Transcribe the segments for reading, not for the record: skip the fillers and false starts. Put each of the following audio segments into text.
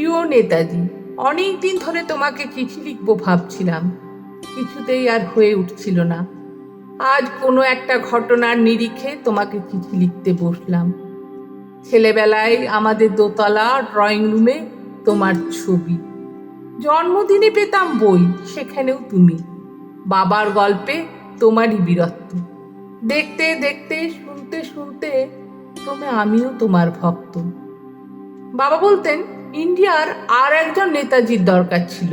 প্রিয় নেতাজি, অনেক দিন ধরে তোমাকে চিঠি লিখবো ভাবছিলাম, কিছুতেই আর হয়ে উঠছিল না। আজ কোনো একটা ঘটনার নিরিখে তোমাকে চিঠি লিখতে বসলাম। ছেলেবেলায় আমাদের দোতলা ড্রয়িং রুমে তোমার ছবি, জন্মদিনে পেতাম বই, সেখানেও তুমি, বাবার গল্পে তোমারই বীরত্ব। দেখতে দেখতে শুনতে শুনতে ক্রমে আমিও তোমার ভক্ত। বাবা বলতেন ইন্ডিয়ার আর একজন নেতাজির দরকার ছিল।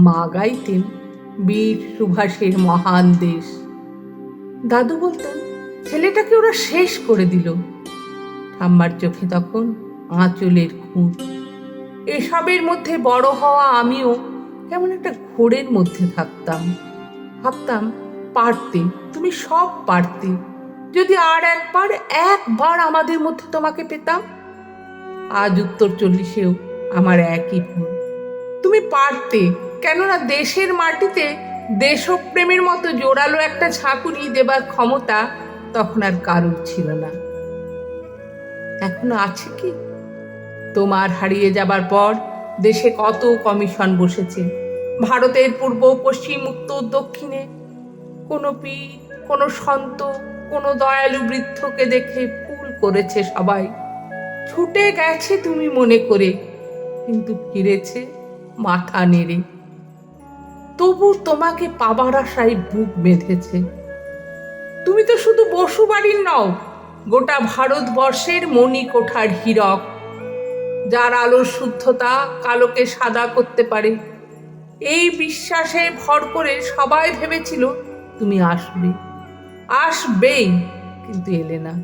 মা গাইতেন বীর সুভাষের মহান দেশ। দাদু বলতেন ছেলেটাকে ওরা শেষ করে দিল। ঠাম্মার চোখে তখন আঁচলের খুঁত। এসবের মধ্যে বড় হওয়া আমিও কেমন একটা ঘোরের মধ্যে থাকতাম। ভাবতাম পারতে, তুমি সব পারতে, যদি আর একবার আমাদের মধ্যে তোমাকে পেতাম। আজ উত্তর 40-এও আমার একই ভুল। তুমি পারতে, কেননা দেশের মাটিতে দেশপ্রেমের মতো জোরালো একটা ঝাঁকুনি দেবার ক্ষমতা তখন আর কারোর ছিল না। এখনো আছে কি? তোমার হারিয়ে যাবার পর দেশে কত কমিশন বসেছে, ভারতের পূর্ব পশ্চিম উত্তর দক্ষিণে। কোনো পীর, কোনো সন্ত, কোনো দয়ালু বৃদ্ধকে দেখে ফুল করেছে সবাই। ছুটে গেছে তুমি মনে করে, কিন্তু ফিরেছে মাথা নেড়ে। তবু তোমাকে পাবার আশায় বুক বেঁধেছে। তুমি তো শুধু বসুবাড়ির নও, গোটা ভারতবর্ষের মণিকোঠার হীরক, যার আলোর শুদ্ধতা কালোকে সাদা করতে পারে। এই বিশ্বাসে ভর করে সবাই ভেবেছিল তুমি আসবে, আসবেই, কিন্তু এলে না।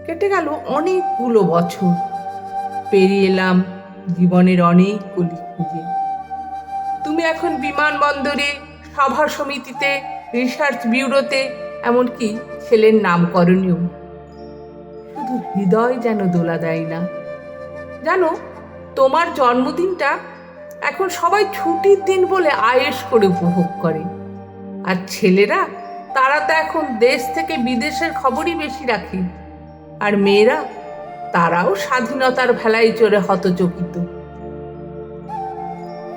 কেটে গেল অনেকগুলো বছর, পেরিয়ে এলাম জীবনের অনেক গলি খুঁজে। তুমি এখন বিমানবন্দরে, সভা সমিতিতে, রিসার্চ ব্যুরোতে, এমনকি ছেলের নামকরণেও। শুধু হৃদয় যেন দোলা দেয় না। জানো, তোমার জন্মদিনটা এখন সবাই ছুটির দিন বলে আয়েশ করে উপভোগ করে। আর ছেলেরা, তারা তো এখন দেশ থেকে বিদেশের খবরই বেশি রাখে। আর মেয়েরা, তারাও স্বাধীনতার ভেলায় চড়ে হতচকিত।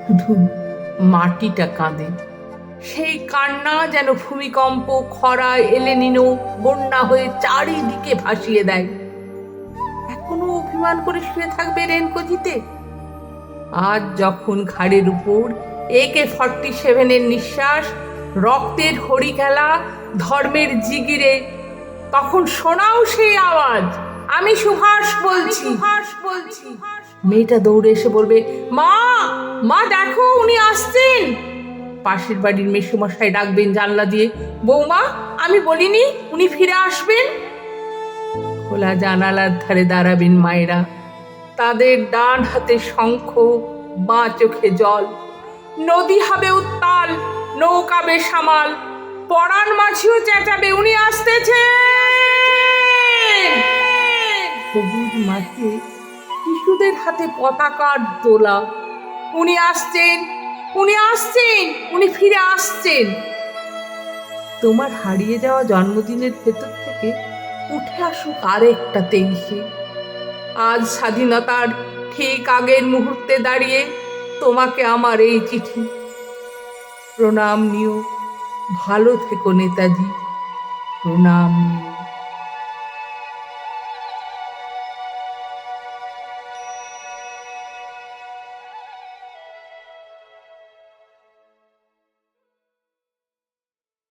শুধু মাটিটা কাঁদে। সেই কান্না যেন ভূমিকম্প, খরা, এলেনিনো, বন্যা হয়ে চারিদিকে ভাসিয়ে দেয়। এখনো অভিমান করে শুয়ে থাকবে রেনকোজিতে? আজ যখন ঘাড়ের উপর AK-47 নিঃশ্বাস, রক্তের হরি খেলা, ধর্মের জিগিরে, তখন শোনাও সেই আওয়াজ, আমি সুভাষ বলছি। মেয়েটা দৌড়ে এসে বলবে, মা, মা দেখো উনি আসছেন। পাশের বাড়ির মেসোমশাই ডাকবেন জানলা দিয়ে, বৌমা, আমি বলিনি উনি ফিরে আসবেন? খোলা জানালার ধারে দাঁড়াবেন মায়েরা, তাদের ডান হাতে শঙ্খ, বাঁ চোখে জল। নদী হবে উত্তাল, নৌকা বেসামাল, পরাণ মাঝিও চেঁচাবে, উনি আসতেছেন। সবুজ মাঠে শিশুদের হাতে পতাকার দোলা, উনি আসছেন, উনি আসছেন, উনি ফিরে আসছেন। তোমার হারিয়ে যাওয়া জন্মদিনের ভেতর থেকে উঠে আসুক আরেকটা 23-এ। আজ স্বাধীনতার ঠিক আগের মুহূর্তে দাঁড়িয়ে তোমাকে আমার এই চিঠি। প্রণাম নিও, ভালো থেকো নেতাজি, প্রণাম নিও।